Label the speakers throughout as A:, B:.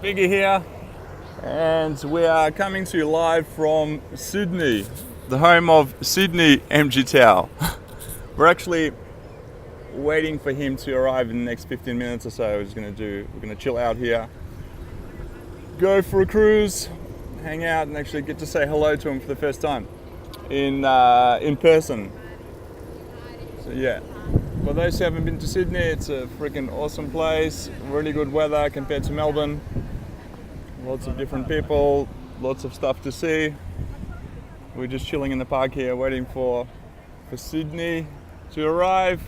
A: Biggie here, and we are coming to you live from Sydney, the home of Sydney MG Tao. We're actually waiting for him to arrive in the next 15 minutes or so. We're gonna chill out here, go for a cruise, hang out, and actually get to say hello to him for the first time in person. So yeah. For those who haven't been to Sydney, it's a freaking awesome place, really good weather compared to Melbourne. Lots of different people, lots of stuff to see. We're just chilling in the park here waiting for Sydney to arrive.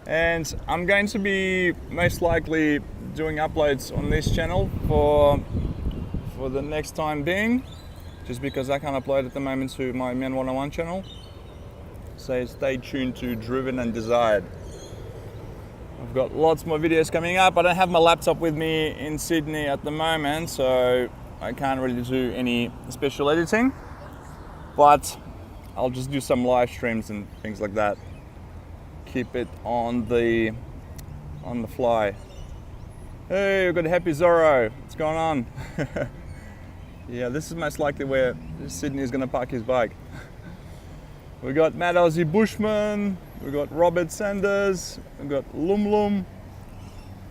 A: And I'm going to be most likely doing uploads on this channel for the next time being, just because I can't upload at the moment to my Men 101 channel. So stay tuned to Driven and Desired. I've got lots more videos coming up. I don't have my laptop with me in Sydney at the moment, so I can't really do any special editing, but I'll just do some live streams and things like that. Keep it on the fly. Hey, we've got Happy Zorro. What's going on? Yeah, this is most likely where Sydney is going to park his bike. We got Mad Aussie Bushman, we got Robert Sanders, we got Lum Lum.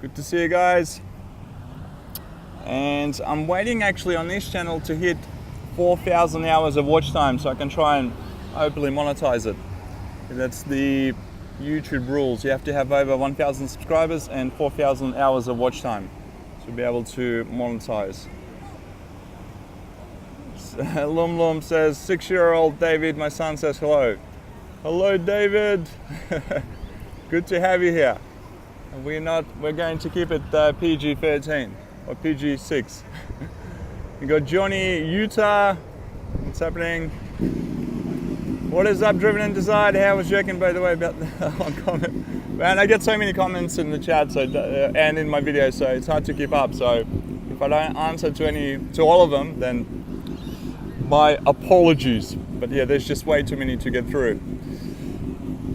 A: Good to see you guys. And I'm waiting actually on this channel to hit 4,000 hours of watch time so I can try and hopefully monetize it. That's the YouTube rules. You have to have over 1,000 subscribers and 4,000 hours of watch time to be able to monetize. Lum Lum says, 6-year-old David, my son says hello. Hello, David. Good to have you here. We're going to keep it PG-13 or PG-6. We got Johnny, Utah. What's happening? What is up, Driven and Desired? How was joking, by the way, about the long comment. Man, I get so many comments in the chat and in my videos, so it's hard to keep up. So if I don't answer to all of them, then my apologies, but yeah, there's just way too many to get through.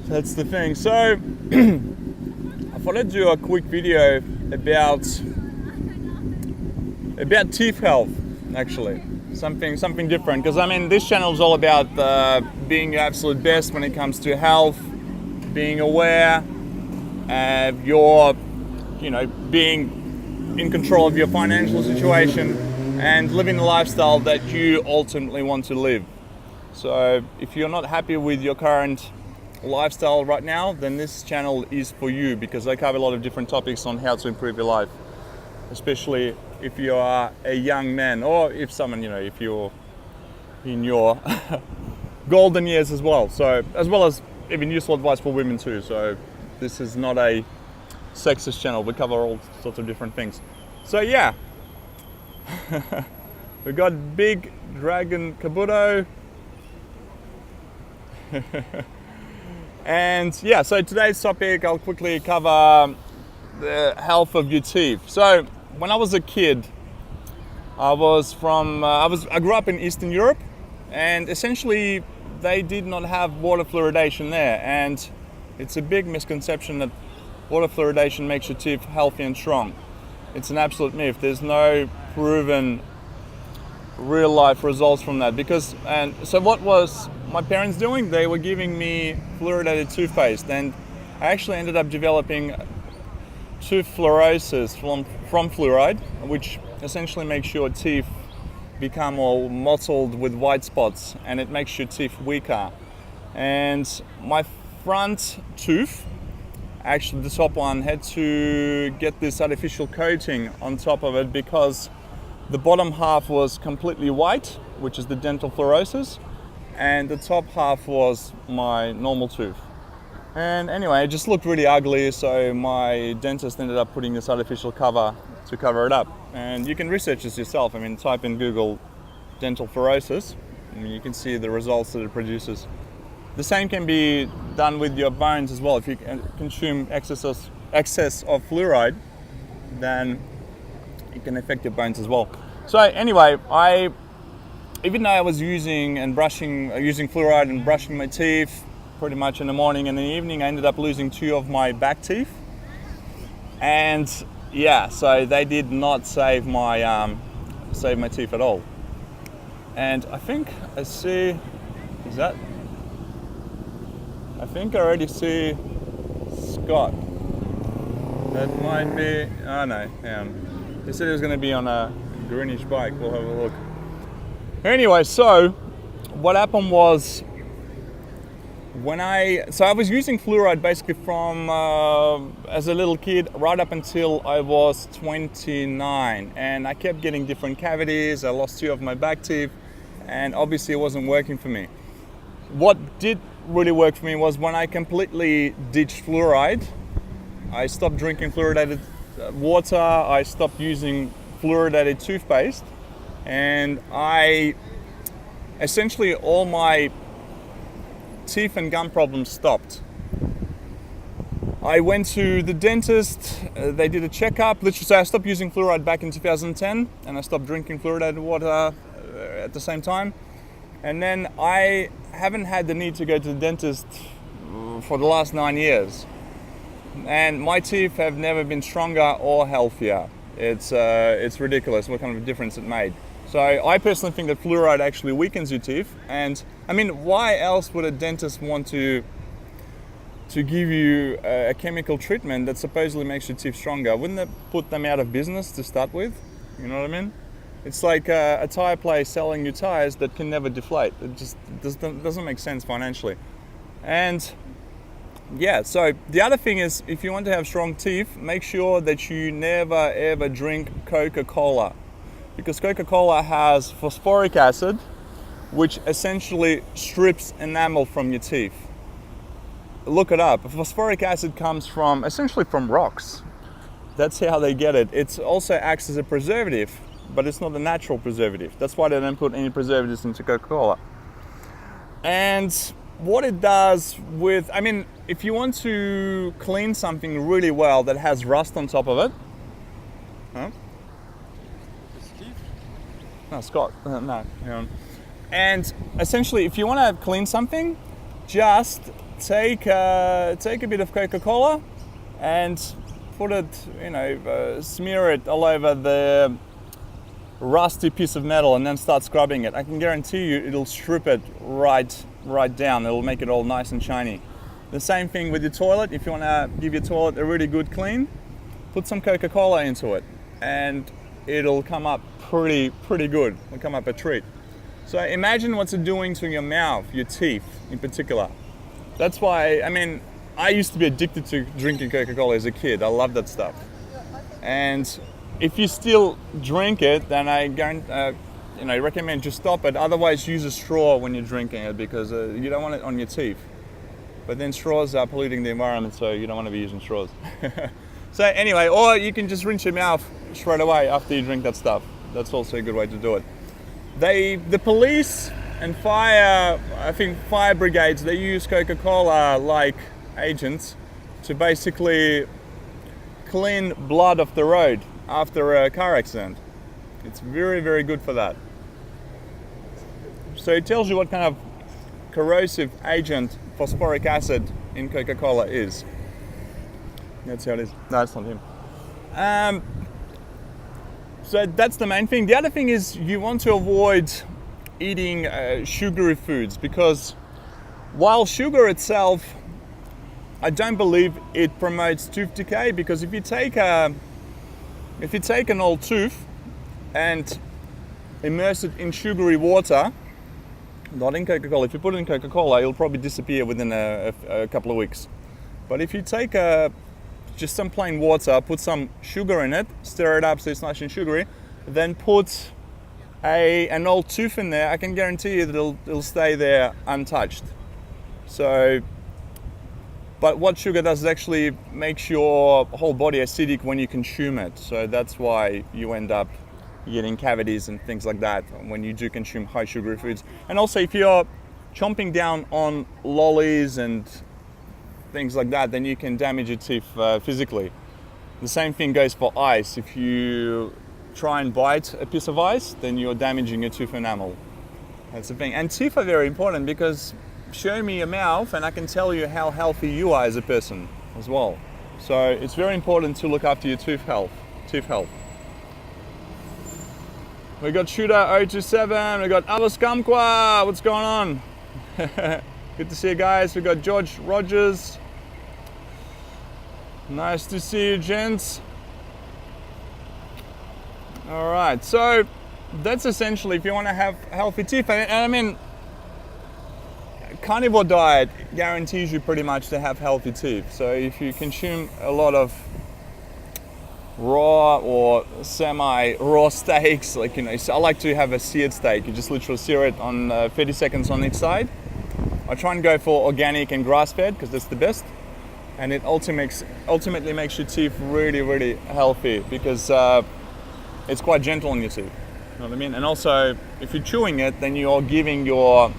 A: That's the thing. So I thought I'd do a quick video about teeth health, actually. Something different, because I mean, this channel is all about being your absolute best when it comes to health, being aware, being in control of your financial situation, and living the lifestyle that you ultimately want to live. So if you're not happy with your current lifestyle right now, then this channel is for you, because I cover a lot of different topics on how to improve your life, especially if you are a young man, or if if you're in your golden years as well. So, as well as even useful advice for women too. So this is not a sexist channel. We cover all sorts of different things. So yeah. We got Big Dragon Kabuto. And yeah, so today's topic, I'll quickly cover the health of your teeth. So when I was a kid, I grew up in Eastern Europe, and essentially they did not have water fluoridation there, and it's a big misconception that water fluoridation makes your teeth healthy and strong. It's an absolute myth. There's no proven real life results from that, so what was my parents doing? They were giving me fluoridated toothpaste, and I actually ended up developing tooth fluorosis from fluoride, which essentially makes your teeth become all mottled with white spots, and it makes your teeth weaker. And my front tooth, actually the top one, had to get this artificial coating on top of it because the bottom half was completely white, which is the dental fluorosis, and the top half was my normal tooth. And anyway, it just looked really ugly, so my dentist ended up putting this artificial cover to cover it up. And you can research this yourself. I mean, type in Google dental fluorosis, and you can see the results that it produces. The same can be done with your bones as well. If you consume excess of fluoride, then it can affect your bones as well. So anyway, even though I was using fluoride and brushing my teeth pretty much in the morning and in the evening, I ended up losing 2 of my back teeth. And Yeah, so they did not save my teeth at all. And I think I see, is that? I think I already see Scott. That might be, oh no, hang on. He said he was going to be on a greenish bike. We'll have a look. Anyway, so what happened was I was using fluoride basically from as a little kid right up until I was 29, and I kept getting different cavities. I lost 2 of my back teeth, and obviously it wasn't working for me. What did really work for me was when I completely ditched fluoride. I stopped drinking fluoridated water, I stopped using fluoridated toothpaste, and essentially all my teeth and gum problems stopped. I went to the dentist, they did a checkup. Literally, so I stopped using fluoride back in 2010, and I stopped drinking fluoridated water at the same time. And then I haven't had the need to go to the dentist for the last 9 years. And my teeth have never been stronger or healthier. It's ridiculous what kind of a difference it made. So I personally think that fluoride actually weakens your teeth. And I mean, why else would a dentist want to give you a chemical treatment that supposedly makes your teeth stronger? Wouldn't that put them out of business to start with? You know what I mean? It's like a tire place selling you tires that can never deflate. It just doesn't make sense financially. And yeah, so the other thing is, if you want to have strong teeth, make sure that you never ever drink Coca-Cola, because Coca-Cola has phosphoric acid, which essentially strips enamel from your teeth. Look it up. Phosphoric acid comes essentially from rocks. That's how they get it. It also acts as a preservative, but it's not a natural preservative. That's why they don't put any preservatives into Coca-Cola. And what it does if you want to clean something really well that has rust on top of it, huh?
B: Steve?
A: No, Scott. No, hang on. And essentially, if you want to clean something, just take a bit of Coca-Cola and put it, smear it all over the rusty piece of metal, and then start scrubbing it. I can guarantee you it'll strip it right down. It'll make it all nice and shiny. The same thing with your toilet. If you want to give your toilet a really good clean, put some Coca-Cola into it, and it'll come up pretty good. It'll come up a treat. So imagine what's it doing to your mouth, your teeth in particular. That's why, I used to be addicted to drinking Coca-Cola as a kid. I love that stuff. And if you still drink it, then I recommend just stop it. Otherwise, use a straw when you're drinking it, because you don't want it on your teeth. But then straws are polluting the environment, so you don't want to be using straws. So anyway, or you can just rinse your mouth straight away after you drink that stuff. That's also a good way to do it. The police and fire brigades, they use Coca-Cola-like agents to basically clean blood off the road after a car accident. It's very, very good for that. So it tells you what kind of corrosive agent phosphoric acid in Coca-Cola is. That's how it is. No, it's not him. So that's the main thing. The other thing is you want to avoid eating sugary foods, because while sugar itself, I don't believe it promotes tooth decay, because if you take an old tooth and immerse it in sugary water, not in Coca-Cola. If you put it in Coca-Cola, it'll probably disappear within a couple of weeks. But if you take just some plain water, put some sugar in it, stir it up so it's nice and sugary, then put an old tooth in there, I can guarantee you that it'll stay there untouched. So, but what sugar does is actually makes your whole body acidic when you consume it. So that's why you end up getting cavities and things like that when you do consume high sugary foods. And also, if you're chomping down on lollies and things like that, then you can damage your teeth physically. The same thing goes for ice. If you try and bite a piece of ice, then you're damaging your tooth enamel. That's the thing. And teeth are very important, because show me your mouth and I can tell you how healthy you are as a person as well. So it's very important to look after your tooth health. We got Shooter 027, we got Avaskamqua, what's going on? Good to see you guys. We got George Rogers. Nice to see you, gents. All right, so that's essentially if you want to have healthy teeth. And I mean, carnivore diet guarantees you pretty much to have healthy teeth. So if you consume a lot of raw or semi-raw steaks, like, you know, so I like to have a seared steak. You just literally sear it on 30 seconds on each side. I try and go for organic and grass-fed because that's the best, and it ultimately makes your teeth really, really healthy because it's quite gentle on your teeth. You know what I mean? And also, if you're chewing it, then you're giving your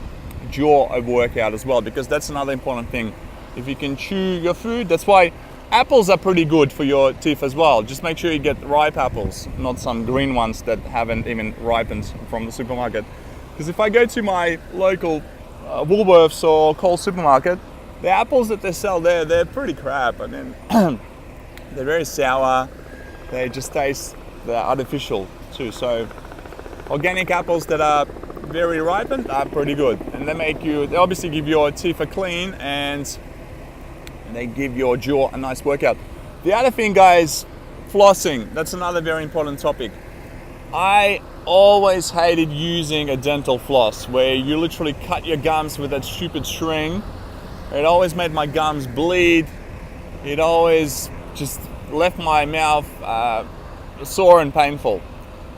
A: jaw a workout as well, because that's another important thing. If you can chew your food, that's why apples are pretty good for your teeth as well. Just make sure you get ripe apples, not some green ones that haven't even ripened from the supermarket. Because if I go to my local Woolworths or Coles supermarket, the apples that they sell there, they're pretty crap. I mean, they're very sour. They just taste, they're artificial too. So organic apples that are very ripened are pretty good, and they obviously give your teeth a clean, and they give your jaw a nice workout. The other thing, guys, flossing. That's another very important topic. I always hated using a dental floss where you literally cut your gums with that stupid string. It always made my gums bleed. It always just left my mouth sore and painful.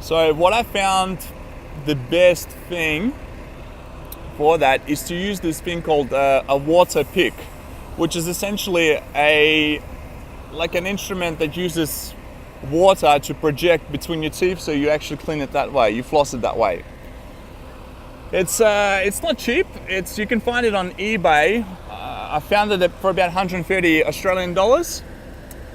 A: So what I found the best thing for that is to use this thing called a water pick, which is essentially like an instrument that uses water to project between your teeth, so you actually clean it that way, you floss it that way. It's not cheap. You can find it on eBay. I found it for about 130 Australian dollars,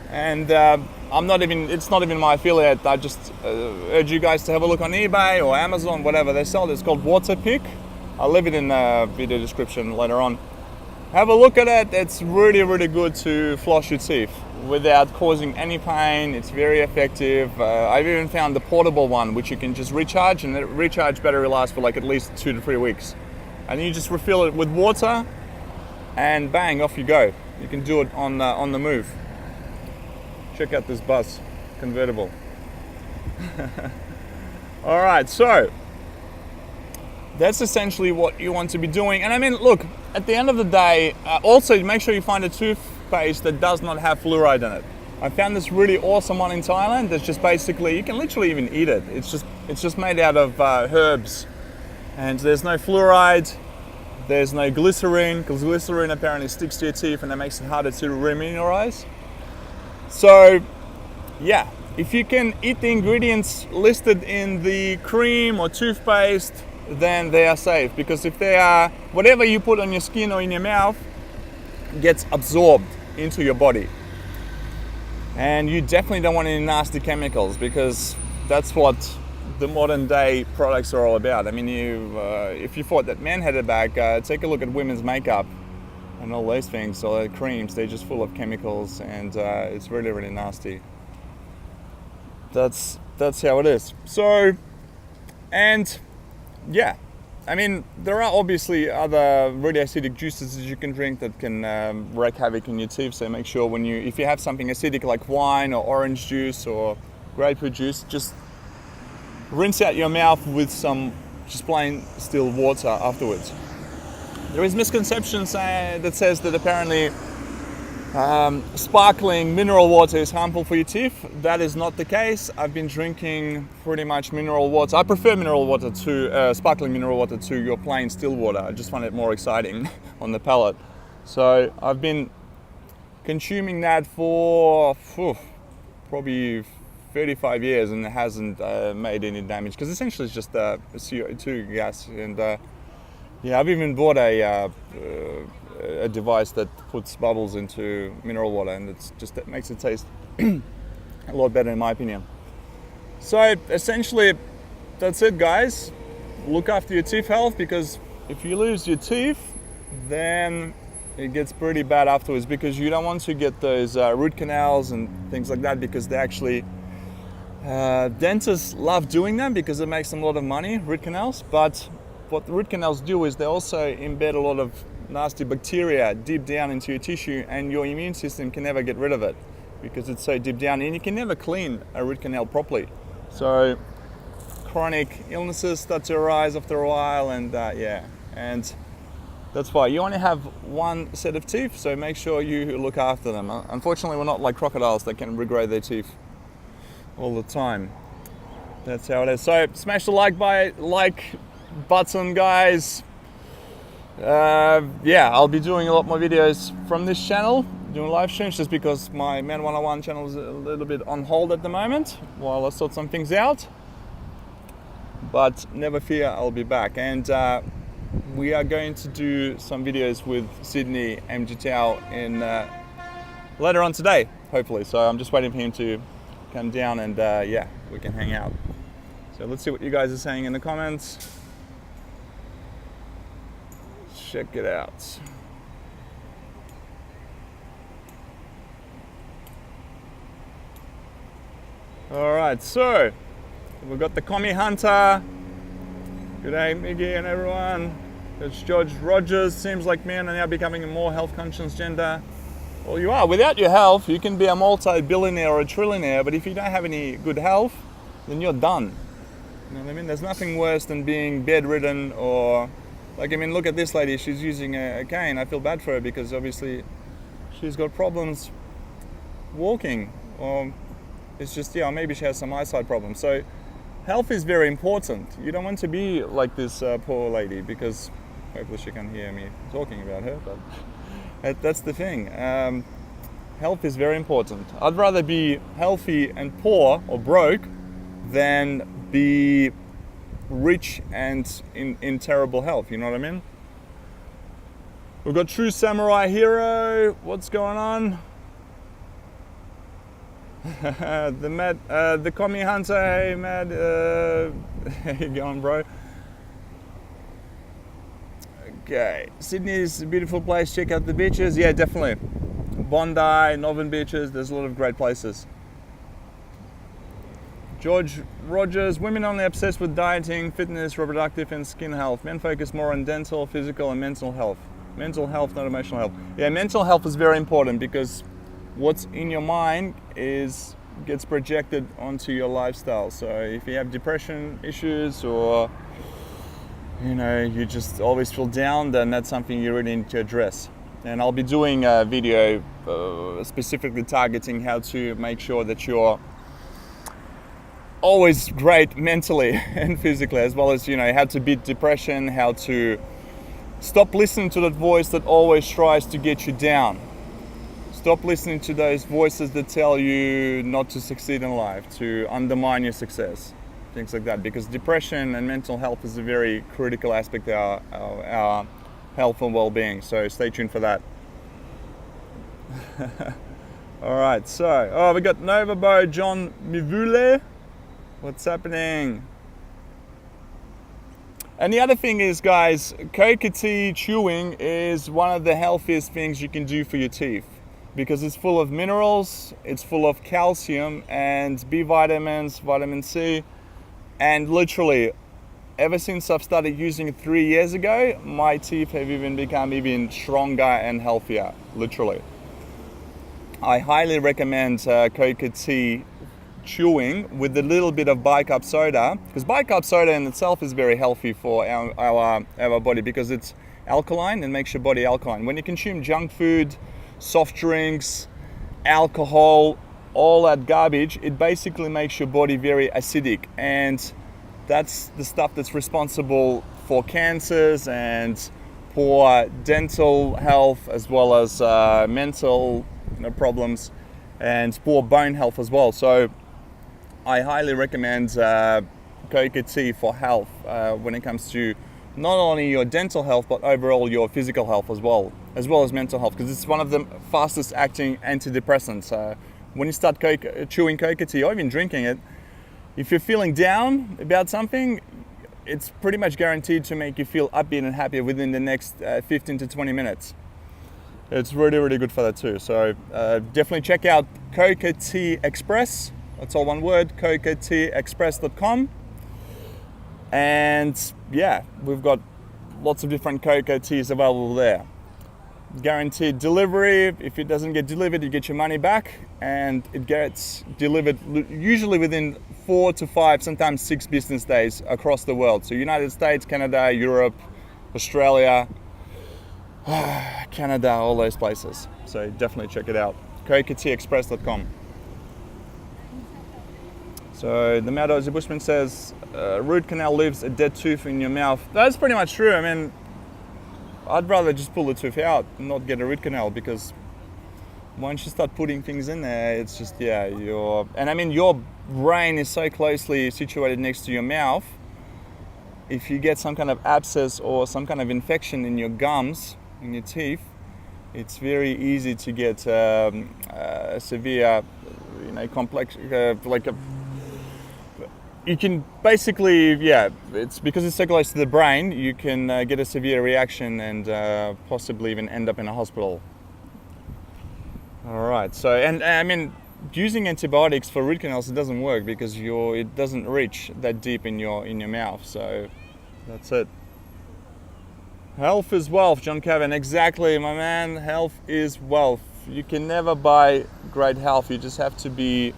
A: and it's not even my affiliate. I just urge you guys to have a look on eBay or Amazon, whatever they sell. It's called Water Pick. I'll leave it in the video description later on. Have a look at it. It's really, really good to floss your teeth without causing any pain. It's very effective. I've even found the portable one, which you can just recharge, and the recharge battery lasts for like at least 2 to 3 weeks. And you just refill it with water, and bang, off you go. You can do it on the move. Check out this bus convertible. All right, so that's essentially what you want to be doing. And I mean, look, at the end of the day, also make sure you find a toothpaste that does not have fluoride in it. I found this really awesome one in Thailand that's just basically, you can literally even eat it. It's just made out of herbs, and there's no fluoride, there's no glycerin, because glycerin apparently sticks to your teeth and it makes it harder to remineralize. So yeah, if you can eat the ingredients listed in the cream or toothpaste, then they are safe, because if they are, whatever you put on your skin or in your mouth gets absorbed into your body. And you definitely don't want any nasty chemicals, because that's what the modern day products are all about. I mean, if you thought that men had it back, take a look at women's makeup and all those things, or the creams. They're just full of chemicals, and it's really, really nasty. That's how it is. So, and yeah, I mean, there are obviously other really acidic juices that you can drink that can wreak havoc in your teeth. So make sure if you have something acidic like wine or orange juice or grapefruit juice, just rinse out your mouth with some just plain still water afterwards. There is misconceptions that says that apparently sparkling mineral water is harmful for your teeth. That is not the case. I've been drinking pretty much mineral water. I prefer mineral water to sparkling mineral water to your plain still water. I just find it more exciting on the palate. So I've been consuming that for probably 35 years, and it hasn't made any damage, because essentially it's just CO2 gas. And yeah, I've even bought a device that puts bubbles into mineral water, and it makes it taste a lot better in my opinion. So essentially that's it, guys. Look after your teeth health, because if you lose your teeth, then it gets pretty bad afterwards, because you don't want to get those root canals and things like that, because they actually dentists love doing them because it makes them a lot of money, root canals. But what the root canals do is they also embed a lot of nasty bacteria deep down into your tissue, and your immune system can never get rid of it because it's so deep down, and you can never clean a root canal properly. So chronic illnesses start to arise after a while, and and that's why you only have one set of teeth, so make sure you look after them. Unfortunately, we're not like crocodiles that can regrow their teeth all the time. That's how it is. So smash the like button, guys. I'll be doing a lot more videos from this channel, doing live streams, just because my Men 101 channel is a little bit on hold at the moment while I sort some things out. But never fear, I'll be back. And we are going to do some videos with Sydney MGTOW in later on today, hopefully. So I'm just waiting for him to come down, and we can hang out. So let's see what you guys are saying in the comments. Check it out. All right, so we've got the Commie Hunter. Good day, Miggy and everyone. It's George Rogers. Seems like men are now becoming a more health conscious gender. Well, you are. Without your health, you can be a multi-billionaire or a trillionaire, but if you don't have any good health, then you're done. You know what I mean? There's nothing worse than being bedridden, or like, I mean, look at this lady. She's using a cane. I feel bad for her because obviously she's got problems walking, or it's just, maybe she has some eyesight problems. So health is very important. You don't want to be like this poor lady, because hopefully she can hear me talking about her, but that's the thing. Health is very important. I'd rather be healthy and poor or broke than be rich and in terrible health, you know what I mean? We've got True Samurai Hero. What's going on? The Commie Hunter. Hey, Mad. How you going, bro? Okay, Sydney's a beautiful place. Check out the beaches. Yeah, definitely. Bondi, Northern Beaches. There's a lot of great places. George Rogers. Women only obsessed with dieting, fitness, reproductive, and skin health. Men focus more on dental, physical, and mental health. Mental health, not emotional health. Yeah, mental health is very important, because what's in your mind gets projected onto your lifestyle. So if you have depression issues, or you just always feel down, then that's something you really need to address. And I'll be doing a video specifically targeting how to make sure that you're always great mentally and physically, as well as how to beat depression, how to stop listening to that voice that always tries to get you down. Stop listening to those voices that tell you not to succeed in life, to undermine your success, things like that, because depression and mental health is a very critical aspect of our health and well-being. So stay tuned for that. All right, so we got Novabo John Mivule. What's happening? And the other thing is, guys, coca tea chewing is one of the healthiest things you can do for your teeth, because it's full of minerals, it's full of calcium and B vitamins, vitamin C, and literally ever since I've started using it 3 years ago, my teeth have become even stronger and healthier, literally. I highly recommend coca tea chewing with a little bit of bicarb soda, because bicarb soda in itself is very healthy for our body, because it's alkaline and makes your body alkaline. When you consume junk food, soft drinks, alcohol, all that garbage, it basically makes your body very acidic, and that's the stuff that's responsible for cancers and poor dental health, as well as mental problems, and poor bone health as well. So I highly recommend coca tea for health when it comes to not only your dental health, but overall your physical health as well as mental health, because it's one of the fastest acting antidepressants. When you start chewing coca tea, or even drinking it, if you're feeling down about something, it's pretty much guaranteed to make you feel upbeat and happier within the next 15 to 20 minutes. It's really, really good for that too. So definitely check out Coca Tea Express. That's all one word, cocateaexpress.com. And yeah, we've got lots of different cocoa teas available there. Guaranteed delivery. If it doesn't get delivered, you get your money back, and it gets delivered usually within 4 to 5, sometimes 6 business days across the world. So United States, Canada, Europe, Australia, Canada, all those places. So definitely check it out. cocateaexpress.com. So the Mad Aussie Bushman says, root canal leaves a dead tooth in your mouth. That's pretty much true. I mean, I'd rather just pull the tooth out and not get a root canal, because once you start putting things in there, it's just, yeah, and I mean, your brain is so closely situated next to your mouth. If you get some kind of abscess or some kind of infection in your gums, in your teeth, it's very easy to get a severe, complex, you can basically, yeah, it's because it's so close to the brain, you can get a severe reaction and possibly even end up in a hospital. All right, so, and I mean, using antibiotics for root canals, it doesn't work because it doesn't reach that deep in your mouth, so that's it. Health is wealth, John Cavan. Exactly, my man, health is wealth. You can never buy great health, you just have to be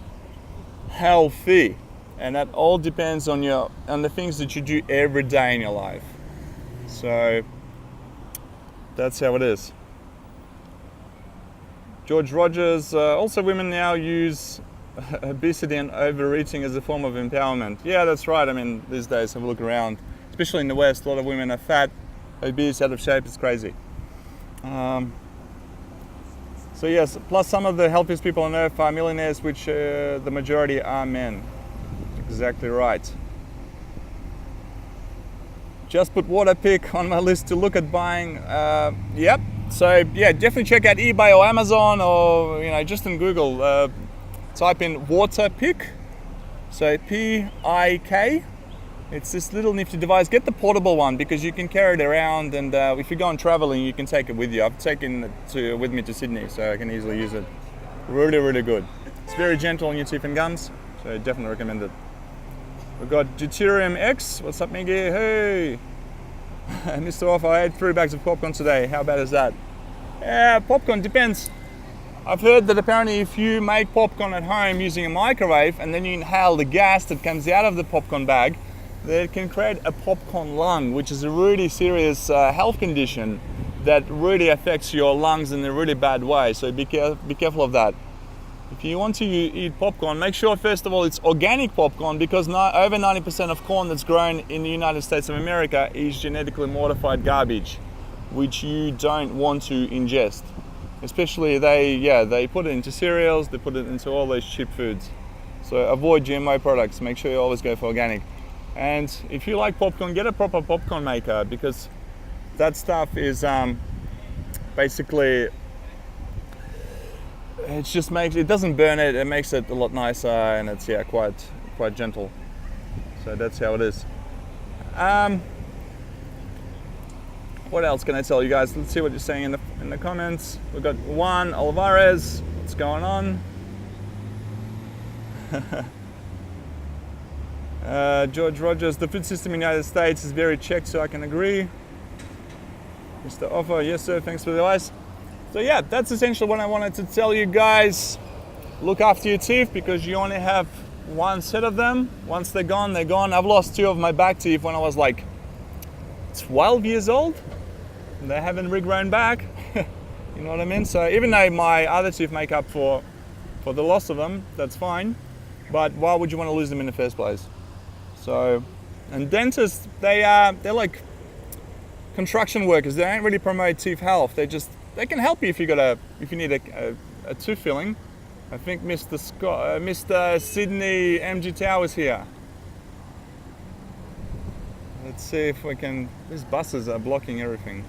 A: healthy. And that all depends on the things that you do every day in your life. So that's how it is. George Rogers, also women now use obesity and overeating as a form of empowerment. Yeah, that's right. I mean, these days, have a look around, especially in the West, a lot of women are fat, obese, out of shape. It's crazy. So yes, plus some of the healthiest people on earth are millionaires, which the majority are men. Exactly right. Just put Waterpik on my list to look at buying. Yep. So yeah, definitely check out eBay or Amazon, or just in Google, type in Waterpik. So P-I-K. It's this little nifty device. Get the portable one because you can carry it around, and if you're going traveling, you can take it with you. I've taken it with me to Sydney, so I can easily use it. Really, really good. It's very gentle on your teeth and gums, so I definitely recommend it. We've got Deuterium X. What's up, Miggy? Hey! Mr. Offer, I ate 3 bags of popcorn today. How bad is that? Yeah, popcorn depends. I've heard that apparently if you make popcorn at home using a microwave and then you inhale the gas that comes out of the popcorn bag, that it can create a popcorn lung, which is a really serious health condition that really affects your lungs in a really bad way. So be careful of that. If you want to eat popcorn, make sure first of all it's organic popcorn, because over 90% of corn that's grown in the United States of America is genetically modified garbage, which you don't want to ingest. Especially they put it into cereals, they put it into all those cheap foods. So avoid GMO products, make sure you always go for organic. And if you like popcorn, get a proper popcorn maker, because that stuff is basically, it doesn't burn it makes it a lot nicer, and it's quite gentle. So that's how it is. What else can I tell you guys? Let's see what you're saying in the comments. We've got Juan Alvarez. What's going on? George Rogers, the food system in the United States is very checked, so I can agree. Mr. Offer, yes sir, thanks for the advice. So yeah, that's essentially what I wanted to tell you guys. Look after your teeth, because you only have one set of them. Once they're gone, they're gone. I've lost 2 of my back teeth when I was like 12 years old. They haven't regrown back. You know what I mean? So even though my other teeth make up for the loss of them, that's fine. But why would you want to lose them in the first place? So, and dentists, they're like construction workers. They don't really promote teeth health. They can help you if you need a tooth filling. I think Mr. Sydney MG Towers here. Let's see if we can. These buses are blocking everything.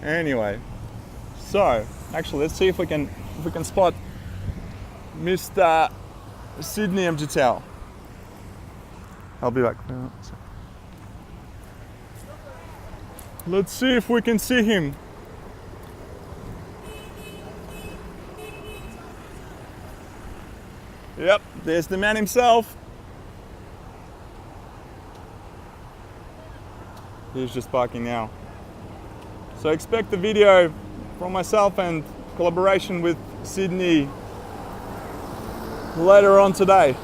A: Anyway, so actually, let's see if we can spot Mr. Sydney MG Tower. I'll be back. Let's see if we can see him. Yep, there's the man himself. He's just parking now. So expect the video from myself and collaboration with Sydney later on today.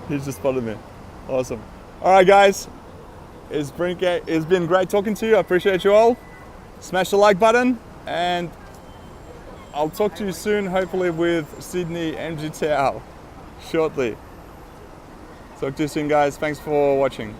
A: He's just spotted me. Awesome. All right, guys. It's been great talking to you. I appreciate you all. Smash the like button, and I'll talk to you soon, hopefully with Sydney MGTOW shortly. Talk to you soon, guys. Thanks for watching.